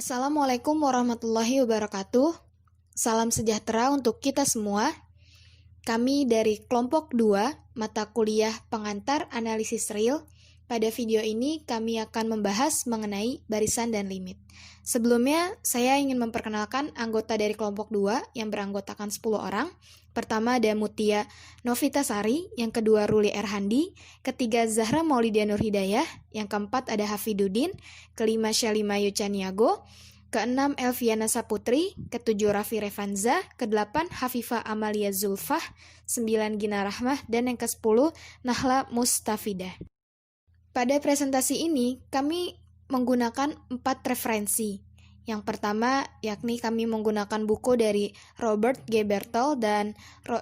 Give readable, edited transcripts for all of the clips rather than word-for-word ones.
Assalamualaikum warahmatullahi wabarakatuh. Salam sejahtera untuk kita semua. Kami dari kelompok 2, mata kuliah pengantar analisis real. Pada video ini kami akan membahas mengenai barisan dan limit. Sebelumnya, saya ingin memperkenalkan anggota dari kelompok 2 yang beranggotakan 10 orang. Pertama ada Mutia Novitasari, yang kedua Ruli Erhandi, ketiga Zahra Maulidia Nurhidayah, yang keempat ada Hafidudin, kelima Syalima Yucaniago, keenam Elviana Saputri, ketujuh Raffi Revanza, kedelapan Hafifah Amalia Zulfah, 9 Gina Rahmah, dan yang ke-10 Nahla Mustafidah. Pada presentasi ini, kami menggunakan 4 referensi. Yang pertama, yakni kami menggunakan buku dari Robert G. Bertel dan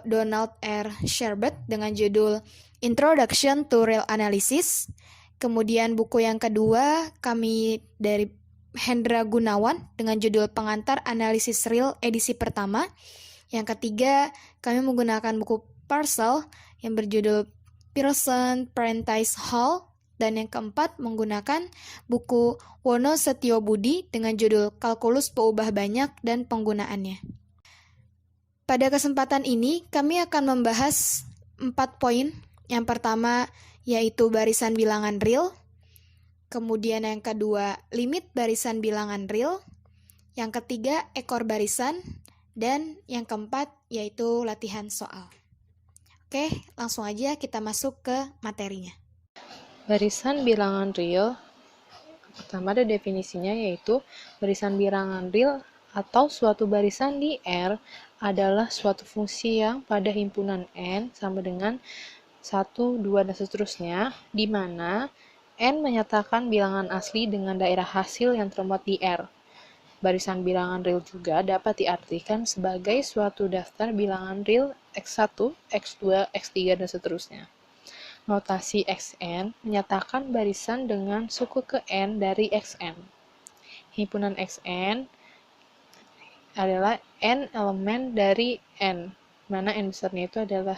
Donald R. Sherbet dengan judul Introduction to Real Analysis. Kemudian buku yang kedua, kami dari Hendra Gunawan dengan judul Pengantar Analisis Real edisi pertama. Yang ketiga, kami menggunakan buku Parcel yang berjudul Pearson Prentice Hall. Dan yang keempat, menggunakan buku Wono Setio Budi dengan judul Kalkulus Peubah Banyak dan Penggunaannya. Pada kesempatan ini, kami akan membahas 4 poin. Yang pertama, yaitu barisan bilangan real. Kemudian yang kedua, limit barisan bilangan real. Yang ketiga, ekor barisan. Dan yang keempat, yaitu latihan soal. Oke, langsung aja kita masuk ke materinya. Barisan bilangan real, pertama ada definisinya yaitu barisan bilangan real atau suatu barisan di R adalah suatu fungsi yang pada himpunan N sama dengan 1, 2, dan seterusnya, di mana N menyatakan bilangan asli dengan daerah hasil yang termuat di R. Barisan bilangan real juga dapat diartikan sebagai suatu daftar bilangan real X1, X2, X3, dan seterusnya. Notasi Xn menyatakan barisan dengan suku ke N dari Xn. Himpunan Xn adalah N elemen dari N, mana N besarnya itu adalah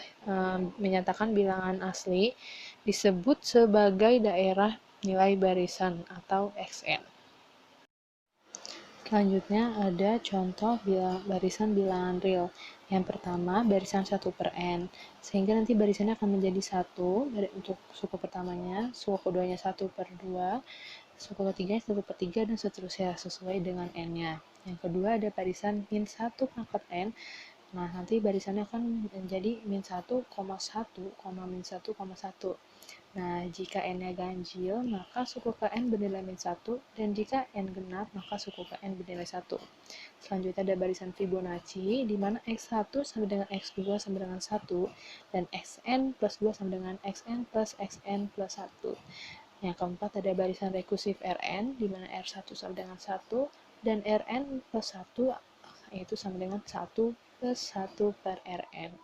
menyatakan bilangan asli, disebut sebagai daerah nilai barisan atau Xn. Selanjutnya ada contoh barisan bilangan real. Yang pertama, barisan 1 per N. Sehingga nanti barisannya akan menjadi 1 untuk suku pertamanya, suku keduanya 1 per 2, suku ketiganya 1 per 3, dan seterusnya sesuai dengan N-nya. Yang kedua ada barisan min 1 pangkat N. Nah, nanti barisannya akan menjadi min 1, 1, min 1, 1. Nah, jika N-nya ganjil, maka suku ke N bernilai min 1, dan jika N genap, maka suku ke N bernilai 1. Selanjutnya ada barisan Fibonacci, di mana X1 sama dengan X2 sama dengan 1, dan Xn plus 2 sama dengan Xn plus Xn plus 1. Yang keempat ada barisan rekursif Rn, di mana R1 sama dengan 1, dan Rn plus 1, yaitu sama dengan 1 plus 1 per Rn.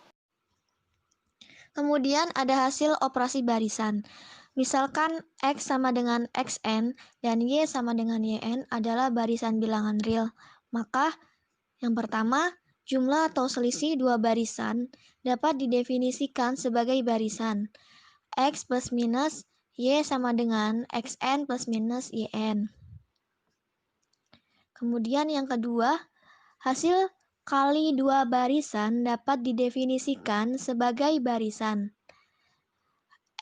Kemudian ada hasil operasi barisan. Misalkan X sama dengan Xn dan Y sama dengan Yn adalah barisan bilangan real. Maka yang pertama, jumlah atau selisih dua barisan dapat didefinisikan sebagai barisan. X plus minus Y sama dengan Xn plus minus Yn. Kemudian yang kedua, hasil kali dua barisan dapat didefinisikan sebagai barisan.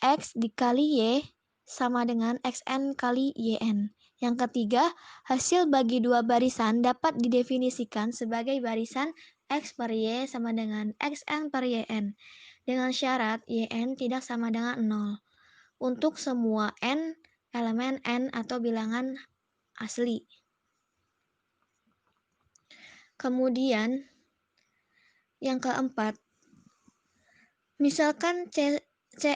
X dikali Y sama dengan Xn kali Yn. Yang ketiga, hasil bagi dua barisan dapat didefinisikan sebagai barisan X per Y sama dengan Xn per Yn, dengan syarat Yn tidak sama dengan 0 untuk semua N elemen N atau bilangan asli. Kemudian, yang keempat, misalkan C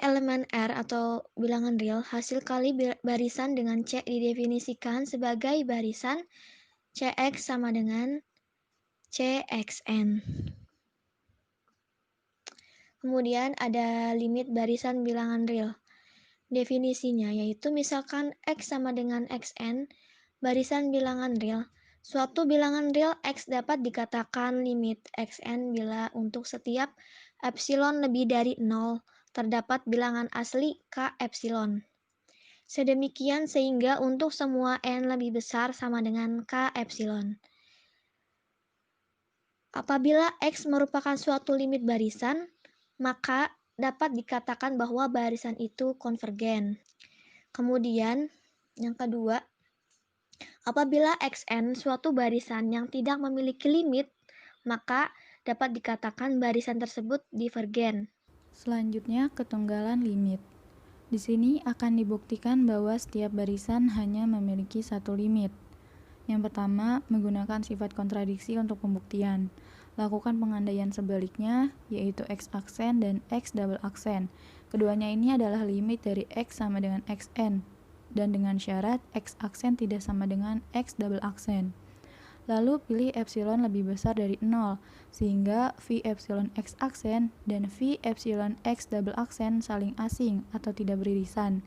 elemen R atau bilangan real, hasil kali barisan dengan C didefinisikan sebagai barisan Cx sama dengan Cxn. Kemudian ada limit barisan bilangan real. Definisinya yaitu misalkan X sama dengan Xn, barisan bilangan real. Suatu bilangan real X dapat dikatakan limit Xn bila untuk setiap epsilon lebih dari 0 terdapat bilangan asli K epsilon. Sedemikian sehingga untuk semua N lebih besar sama dengan K epsilon. Apabila X merupakan suatu limit barisan, maka dapat dikatakan bahwa barisan itu konvergen. Kemudian, yang kedua, apabila Xn suatu barisan yang tidak memiliki limit, maka dapat dikatakan barisan tersebut divergen. Selanjutnya, ketunggalan limit. Di sini akan dibuktikan bahwa setiap barisan hanya memiliki satu limit. Yang pertama, menggunakan sifat kontradiksi untuk pembuktian. Lakukan pengandaian sebaliknya, yaitu X aksen dan X double aksen. Keduanya ini adalah limit dari X sama dengan Xn, dan dengan syarat X aksen tidak sama dengan X double aksen. Lalu pilih epsilon lebih besar dari 0, sehingga V epsilon X aksen dan V epsilon X double aksen saling asing atau tidak beririsan,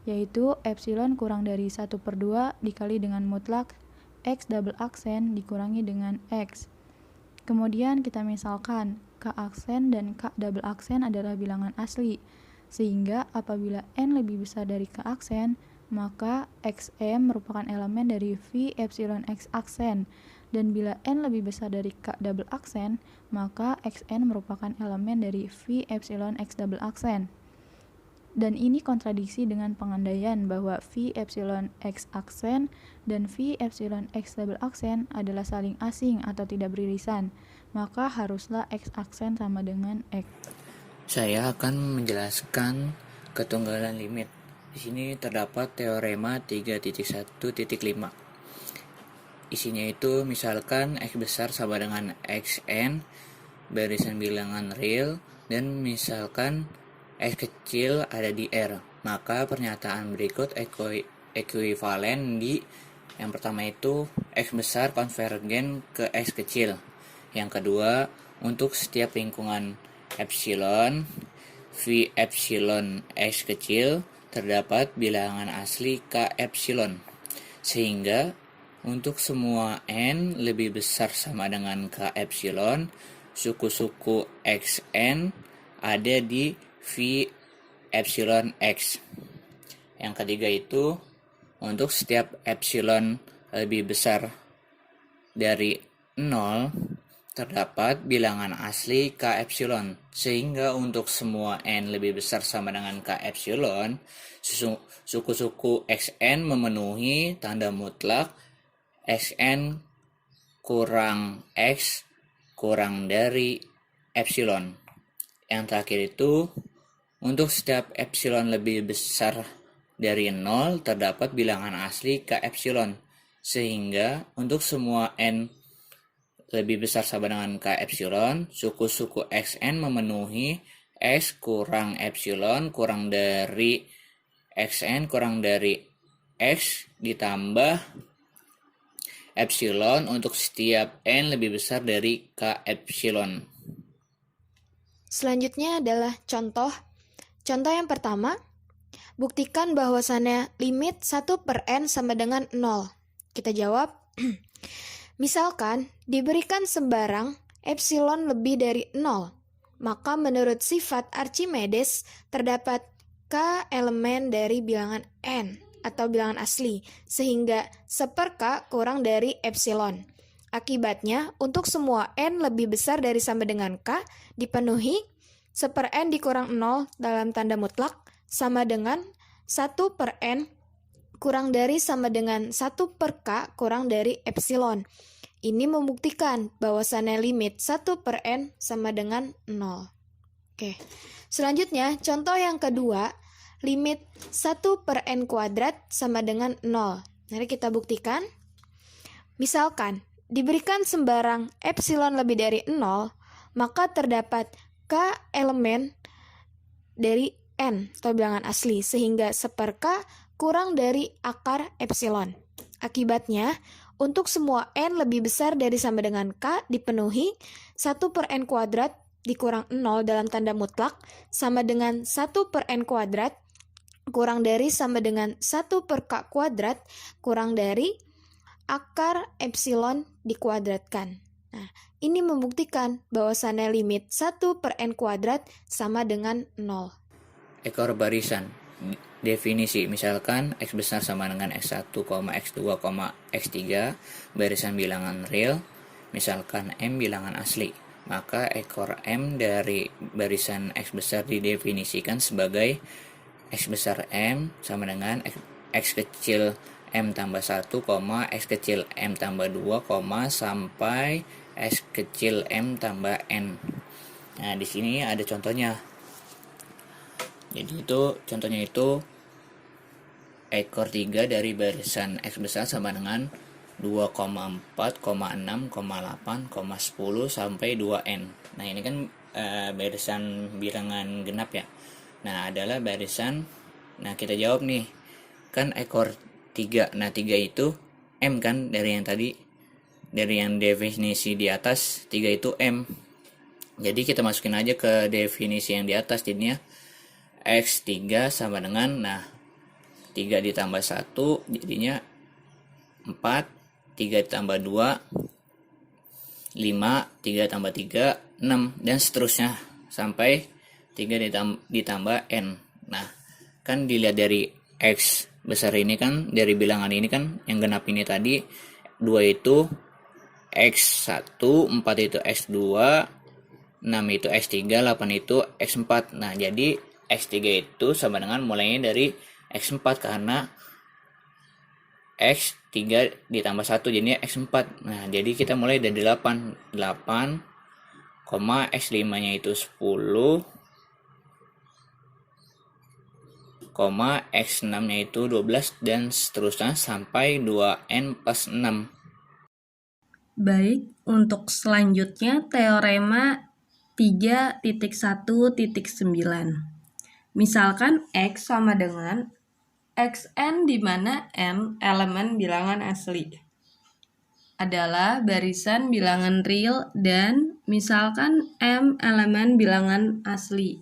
yaitu epsilon kurang dari 1/2 dikali dengan mutlak X double aksen dikurangi dengan X. Kemudian kita misalkan K aksen dan K double aksen adalah bilangan asli, sehingga apabila N lebih besar dari K aksen, maka Xm merupakan elemen dari V epsilon X aksen, dan bila N lebih besar dari K double aksen, maka Xn merupakan elemen dari V epsilon X double aksen. Dan ini kontradiksi dengan pengandaian bahwa V epsilon X aksen dan V epsilon X double aksen adalah saling asing atau tidak beririsan, maka haruslah X aksen sama dengan X. Saya akan menjelaskan ketunggalan limit. Di sini terdapat teorema 3.1.5. Isinya itu misalkan X besar sama dengan Xn, barisan bilangan real, dan misalkan X kecil ada di R. Maka pernyataan berikut ekuivalen di yang pertama itu X besar konvergen ke X kecil. Yang kedua, untuk setiap lingkungan epsilon, V epsilon X kecil terdapat bilangan asli K epsilon, sehingga untuk semua N lebih besar sama dengan K epsilon, suku-suku Xn ada di V epsilon X. Yang ketiga itu, untuk setiap epsilon lebih besar dari 0, terdapat bilangan asli K epsilon, sehingga untuk semua N lebih besar sama dengan K epsilon, suku-suku Xn memenuhi tanda mutlak Xn kurang X kurang dari epsilon. Yang terakhir itu, untuk setiap epsilon lebih besar dari 0, terdapat bilangan asli K epsilon, sehingga untuk semua N lebih besar sama dengan K epsilon, suku-suku Xn memenuhi X kurang epsilon kurang dari Xn kurang dari X ditambah epsilon untuk setiap N lebih besar dari K epsilon. Selanjutnya adalah contoh. Contoh yang pertama, buktikan bahwasannya limit 1/N sama dengan 0. Kita jawab, misalkan diberikan sembarang epsilon lebih dari 0, maka menurut sifat Archimedes terdapat K elemen dari bilangan N atau bilangan asli, sehingga 1/K kurang dari epsilon. Akibatnya, untuk semua N lebih besar dari sama dengan K dipenuhi 1/N dikurang 0 dalam tanda mutlak sama dengan 1/N kurang dari sama dengan 1/K kurang dari epsilon. Ini membuktikan bahwasannya limit 1/N sama dengan 0. Oke. Selanjutnya, contoh yang kedua, limit 1/N kuadrat sama dengan 0. Mari kita buktikan. Misalkan, diberikan sembarang epsilon lebih dari 0, maka terdapat K elemen dari N atau bilangan asli, sehingga 1/K kurang dari akar epsilon. Akibatnya, untuk semua N lebih besar dari sama dengan K dipenuhi 1/N kuadrat dikurang 0 dalam tanda mutlak sama dengan 1/N kuadrat kurang dari sama dengan 1/K kuadrat kurang dari akar epsilon dikuadratkan. Nah, ini membuktikan bahwasannya limit 1/N kuadrat sama dengan 0. Ekor barisan. definisi. Misalkan X besar sama dengan X1, X2, X3 barisan bilangan real, misalkan M bilangan asli. Maka ekor M dari barisan X besar didefinisikan sebagai X besar M sama dengan X kecil M tambah 1, X kecil M tambah 2, sampai X kecil M tambah N. Nah, di sini ada contohnya. Jadi contohnya itu ekor 3 dari barisan X besar sama dengan 2,4, 6, 8, 10 sampai 2N. Nah, ini kan barisan bilangan genap ya. Nah, adalah barisan, nah kita jawab nih, kan ekor 3. Nah, 3 itu M kan, dari yang definisi di atas, 3 itu M. Jadi kita masukin aja ke definisi yang di atas, jadinya X3 sama dengan, nah 3 ditambah 1 jadinya 4, 3 ditambah 2 5, 3 tambah 3 6, dan seterusnya sampai 3 ditambah N. Nah, kan dilihat dari X besar ini kan, dari bilangan ini kan, yang genap ini tadi 2 itu X1, 4 itu X2, 6 itu X3, 8 itu X4. Nah, jadi X3 itu sama dengan mulainya dari X4 karena X3 ditambah 1 jadinya X4. Nah, jadi kita mulai dari 8, X5 nya itu 10, X6 nya itu 12, dan seterusnya sampai 2N plus 6. Baik, untuk selanjutnya teorema 3.1.9. Misalkan X sama dengan Xn di mana N elemen bilangan asli adalah barisan bilangan real dan misalkan M elemen bilangan asli.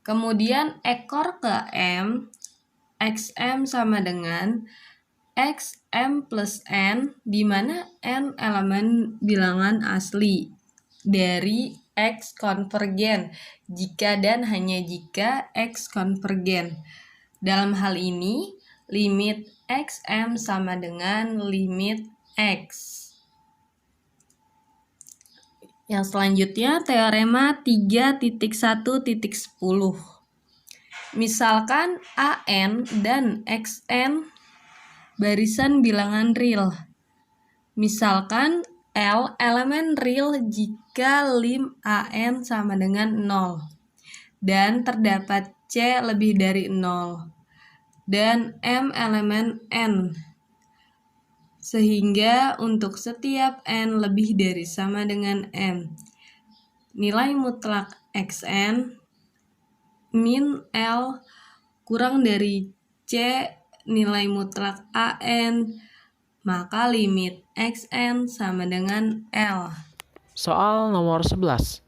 Kemudian ekor ke M, Xm sama dengan Xm plus N di mana N elemen bilangan asli dari X konvergen jika dan hanya jika X konvergen. Dalam hal ini, limit Xm sama dengan limit X. Yang selanjutnya, teorema 3.1.10. Misalkan AN dan XN barisan bilangan real. Misalkan L elemen real jika lim AN sama dengan 0 dan terdapat C lebih dari 0 dan M elemen N, sehingga untuk setiap N lebih dari sama dengan M, nilai mutlak Xn min L kurang dari C nilai mutlak AN, maka limit Xn sama dengan L. Soal nomor 11.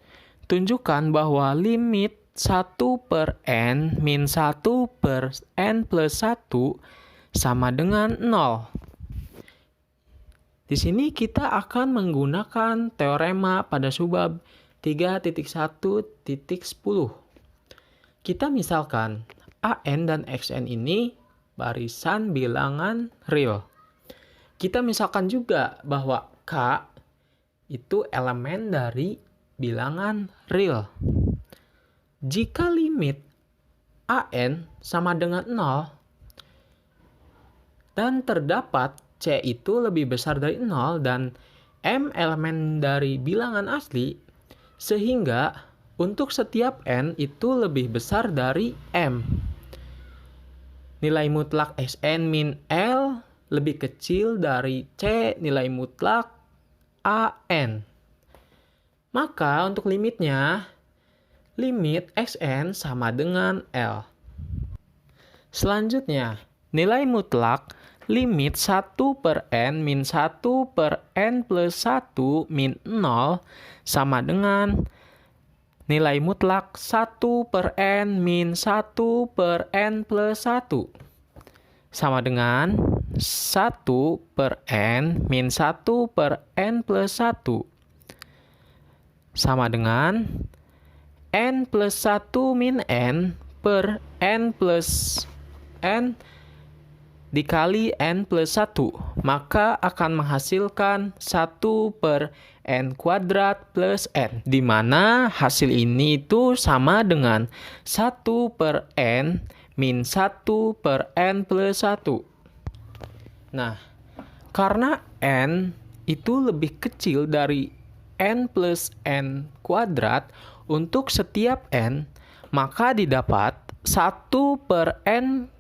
Tunjukkan bahwa limit 1 per N min 1 per N plus 1 sama dengan 0. Di sini kita akan menggunakan teorema pada subbab 3.1.10. Kita misalkan AN dan XN ini barisan bilangan real. Kita misalkan juga bahwa K itu elemen dari bilangan real. Jika limit AN sama dengan 0 dan terdapat C itu lebih besar dari 0 dan M elemen dari bilangan asli, sehingga untuk setiap N itu lebih besar dari M. Nilai mutlak Xn min L lebih kecil dari C nilai mutlak AN. Maka untuk limitnya, limit Xn sama dengan L. Selanjutnya, nilai mutlak limit 1 per N min 1 per N plus 1 min 0 sama dengan nilai mutlak 1 per N min 1 per N plus 1 sama dengan 1 per N min 1 per N plus 1 sama dengan N plus 1 min N per n plus n dikali n plus 1, maka akan menghasilkan 1 per n kuadrat plus n, di mana hasil ini itu sama dengan 1 per n min 1 per n plus 1. Nah, karena n itu lebih kecil dari n plus n kuadrat untuk setiap n, maka didapat 1 per n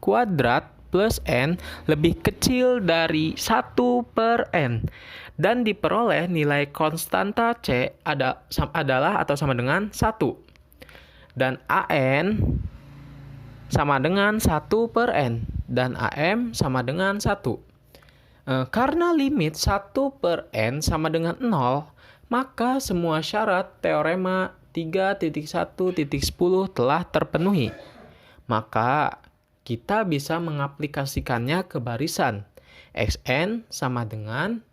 kuadrat plus n lebih kecil dari 1 per n, dan diperoleh nilai konstanta C adalah atau sama dengan 1, dan AN sama dengan 1 per n, dan AM sama dengan 1. Karena limit 1 per n sama dengan 0, maka semua syarat teorema 3.1.10 telah terpenuhi. Maka kita bisa mengaplikasikannya ke barisan. Xn sama dengan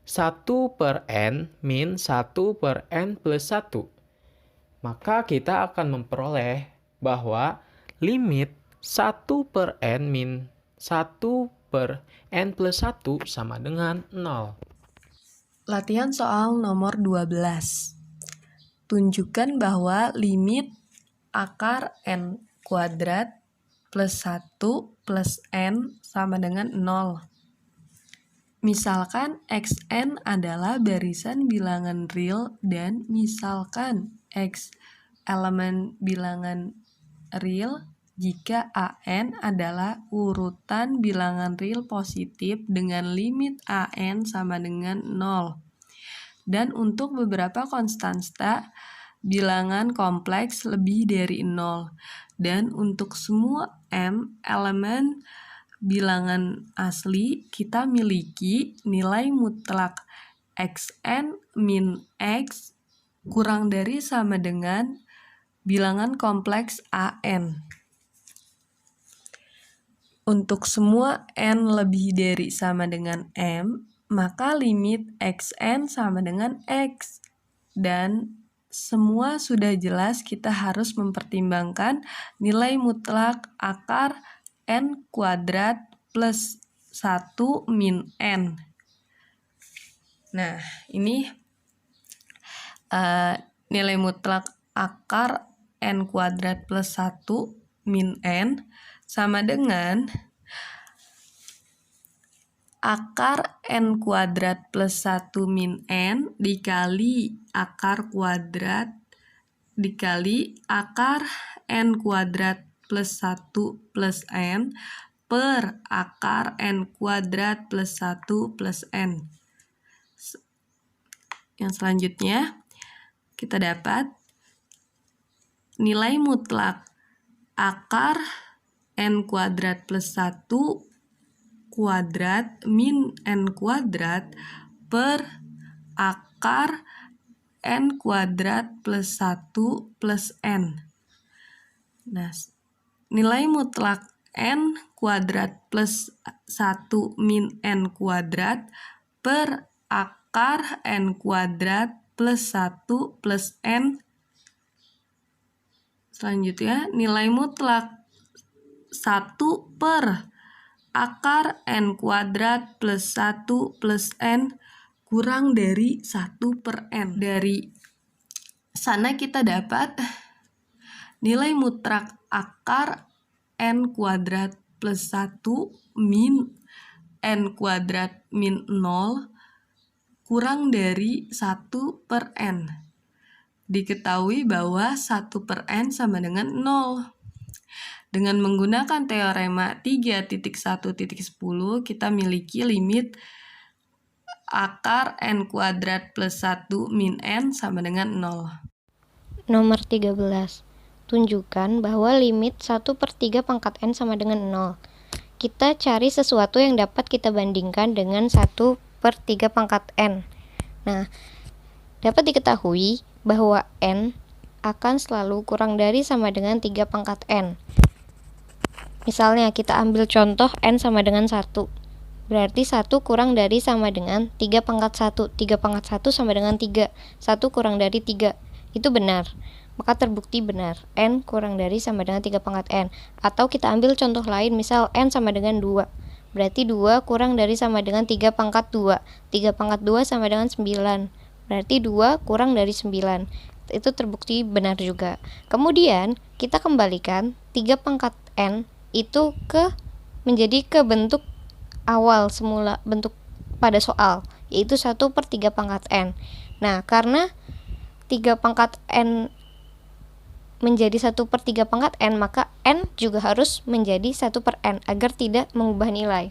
1 per n min 1 per n plus 1. Maka kita akan memperoleh bahwa limit 1 per n min 1 per n plus 1 sama dengan 0. Latihan soal nomor 12. Tunjukkan bahwa limit akar n kuadrat plus 1 plus n sama dengan 0. Misalkan xn adalah barisan bilangan real dan misalkan x elemen bilangan real jika an adalah urutan bilangan real positif dengan limit an sama dengan 0. Dan untuk beberapa konstanta bilangan kompleks lebih dari 0. Dan untuk semua m elemen bilangan asli, kita miliki nilai mutlak xn min x kurang dari sama dengan bilangan kompleks an. Untuk semua n lebih dari sama dengan m, maka limit xn sama dengan x. Dan semua sudah jelas, kita harus mempertimbangkan nilai mutlak akar n kuadrat plus 1 min n. Nah, ini nilai mutlak akar n kuadrat plus 1 min n sama dengan akar n kuadrat plus 1 min n dikali akar kuadrat dikali akar n kuadrat plus 1 plus n per akar n kuadrat plus 1 plus n. Yang selanjutnya kita dapat nilai mutlak akar n kuadrat plus 1 kuadrat min n kuadrat per akar n kuadrat plus 1 plus n. Nah, nilai mutlak n kuadrat plus 1 min n kuadrat per akar n kuadrat plus 1 plus n. Selanjutnya, nilai mutlak 1 per akar n kuadrat plus 1 plus n kurang dari 1 per n. Dari sana kita dapat nilai mutlak akar n kuadrat plus 1 min n kuadrat min 0 kurang dari 1 per n. Diketahui bahwa 1 per n sama dengan 0. Dengan menggunakan teorema 3.1.10, kita miliki limit akar n kuadrat plus 1 min n sama dengan 0. Nomor 13. Tunjukkan bahwa limit 1 per 3 pangkat n sama dengan 0. Kita cari sesuatu yang dapat kita bandingkan dengan 1 per 3 pangkat n. Nah, dapat diketahui bahwa n akan selalu kurang dari sama dengan 3 pangkat n. Misalnya kita ambil contoh n sama dengan 1. Berarti 1 kurang dari sama dengan 3 pangkat 1. 3 pangkat 1 sama dengan 3. 1 kurang dari 3. Itu benar. maka terbukti benar. N kurang dari sama dengan 3 pangkat N. Atau kita ambil contoh lain, misal N sama dengan 2. Berarti 2 kurang dari sama dengan 3 pangkat 2. 3 pangkat 2 sama dengan 9. Berarti 2 kurang dari 9. Itu terbukti benar juga. Kemudian kita kembalikan 3 pangkat N itu menjadi ke bentuk awal semula, bentuk pada soal, yaitu 1/3 pangkat N. Nah, karena 3 pangkat N menjadi 1/3 pangkat N, maka N juga harus menjadi 1/N agar tidak mengubah nilai.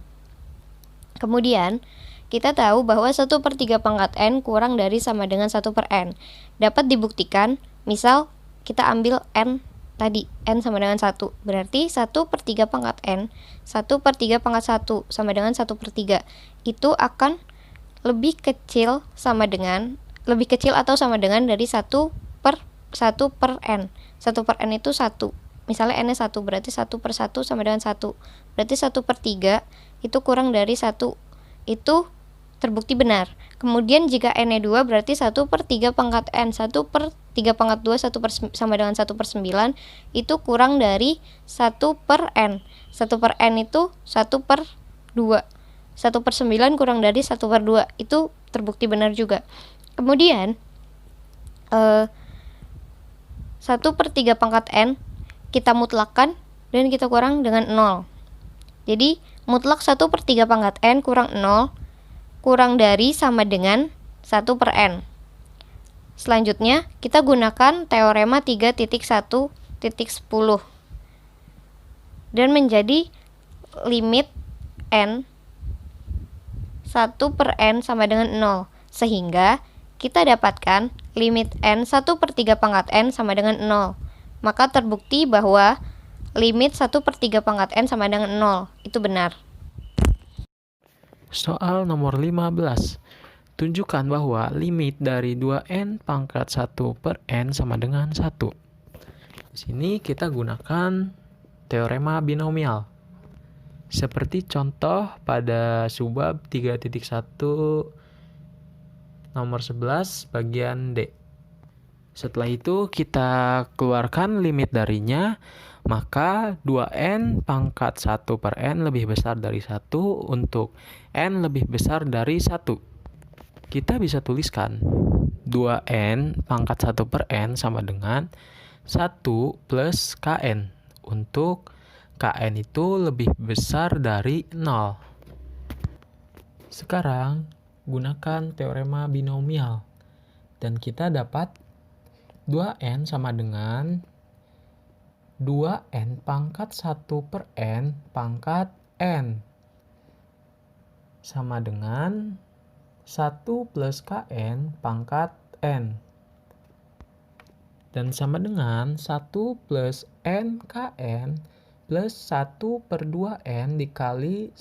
Kemudian, kita tahu bahwa 1/3 pangkat N kurang dari sama dengan 1/N. Dapat dibuktikan, misal kita ambil N tadi, N sama dengan 1. Berarti 1/3 pangkat N, 1/3 pangkat 1 sama dengan 1/3. Itu akan lebih kecil atau sama dengan dari 1/N. 1/N itu 1. Misalnya N-nya 1, berarti 1/1 sama dengan 1. Berarti 1/3 itu kurang dari 1. Itu terbukti benar. Kemudian jika N-nya 2, berarti 1/3 pangkat N. 1/3 pangkat 2 sama dengan 1/9 itu kurang dari 1/N. 1/N itu 1/2. 1/9 kurang dari 1/2. Itu terbukti benar juga. Kemudian 1/3 pangkat N kita mutlakkan dan kita kurang dengan 0. Jadi mutlak 1/3 pangkat N kurang 0 kurang dari sama dengan 1/N. Selanjutnya kita gunakan teorema 3.1.10 dan menjadi limit N 1/N sama dengan 0, sehingga kita dapatkan limit N 1/3 pangkat N sama dengan 0. Maka terbukti bahwa limit 1/3 pangkat N sama dengan 0 itu benar. Soal nomor 15. Tunjukkan bahwa limit dari 2N pangkat 1/N sama dengan 1. Di sini kita gunakan teorema binomial. Seperti contoh pada subbab 3.1 nomor 11 bagian D. Setelah itu kita keluarkan limit darinya, maka 2N pangkat 1/N lebih besar dari 1 untuk N lebih besar dari 1. Kita bisa tuliskan 2N pangkat 1/N sama dengan 1 plus Kn, untuk Kn itu lebih besar dari 0. Sekarang gunakan teorema binomial dan kita dapat 2N sama dengan 2N pangkat 1/N pangkat N sama dengan 1 plus Kn pangkat N dan sama dengan 1 plus N Kn plus 1/2N dikali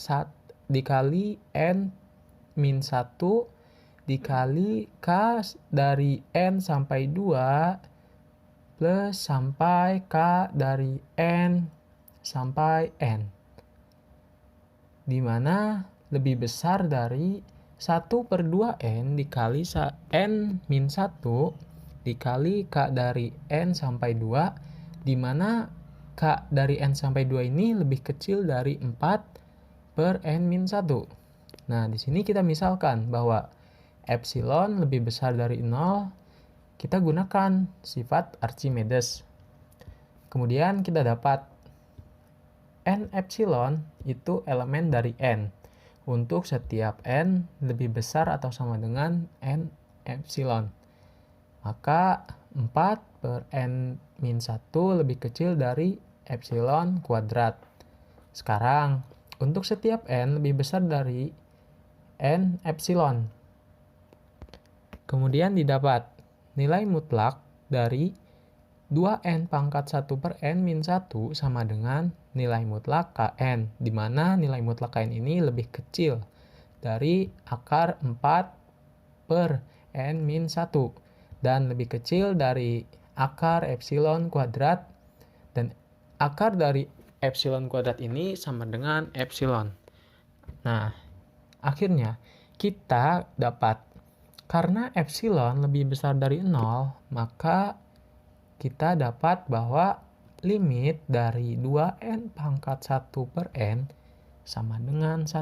N min 1 dikali K dari N sampai 2 plus sampai K dari N sampai N, di mana lebih besar dari 1/2N dikali N min 1 dikali K dari N sampai 2, di mana K dari N sampai 2 ini lebih kecil dari 4/N min 1. Nah, di sini kita misalkan bahwa epsilon lebih besar dari 0, kita gunakan sifat Archimedes. Kemudian kita dapat N epsilon itu elemen dari N untuk setiap N lebih besar atau sama dengan N epsilon. Maka 4/N min 1 lebih kecil dari epsilon kuadrat. Sekarang, untuk setiap N lebih besar dari N epsilon. Kemudian didapat nilai mutlak dari 2N pangkat 1/N min 1 sama dengan nilai mutlak Kn, di mana nilai mutlak Kn ini lebih kecil dari akar 4/N min 1 dan lebih kecil dari akar epsilon kuadrat, dan akar dari epsilon kuadrat ini sama dengan epsilon. Nah, akhirnya kita dapat karena epsilon lebih besar dari 0, maka kita dapat bahwa limit dari 2n pangkat 1 per n sama dengan 1.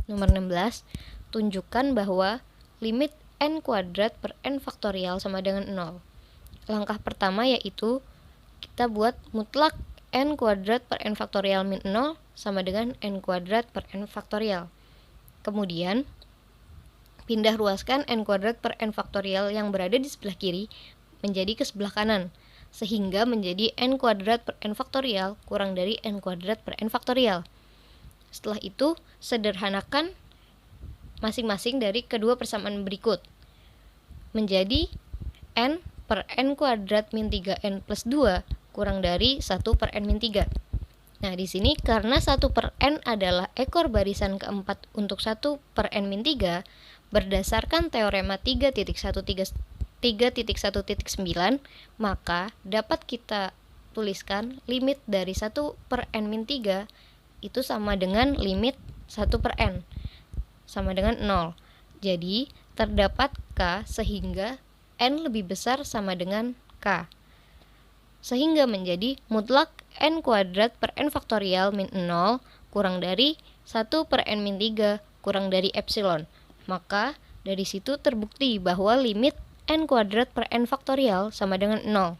Nomor 16, tunjukkan bahwa limit n kuadrat per n faktorial sama dengan 0. Langkah pertama yaitu kita buat mutlak n kuadrat per n faktorial min 0 sama dengan n kuadrat per n faktorial. Kemudian, pindah ruaskan n kuadrat per n faktorial yang berada di sebelah kiri menjadi ke sebelah kanan, sehingga menjadi n kuadrat per n faktorial kurang dari n kuadrat per n faktorial. Setelah itu, sederhanakan masing-masing dari kedua persamaan berikut. Menjadi n per n kuadrat min 3n plus 2 kurang dari 1 per n min 3. Nah, di sini karena 1 per n adalah ekor barisan keempat untuk 1 per n min 3, berdasarkan teorema 3.1.9, maka dapat kita tuliskan limit dari 1 per n min 3 itu sama dengan limit 1 per n, sama dengan 0. Jadi, terdapat k sehingga n lebih besar sama dengan k. Sehingga menjadi mutlak n kuadrat per n faktorial min 0 kurang dari 1 per n min 3 kurang dari epsilon. Maka, dari situ terbukti bahwa limit n kuadrat per n faktorial sama dengan 0.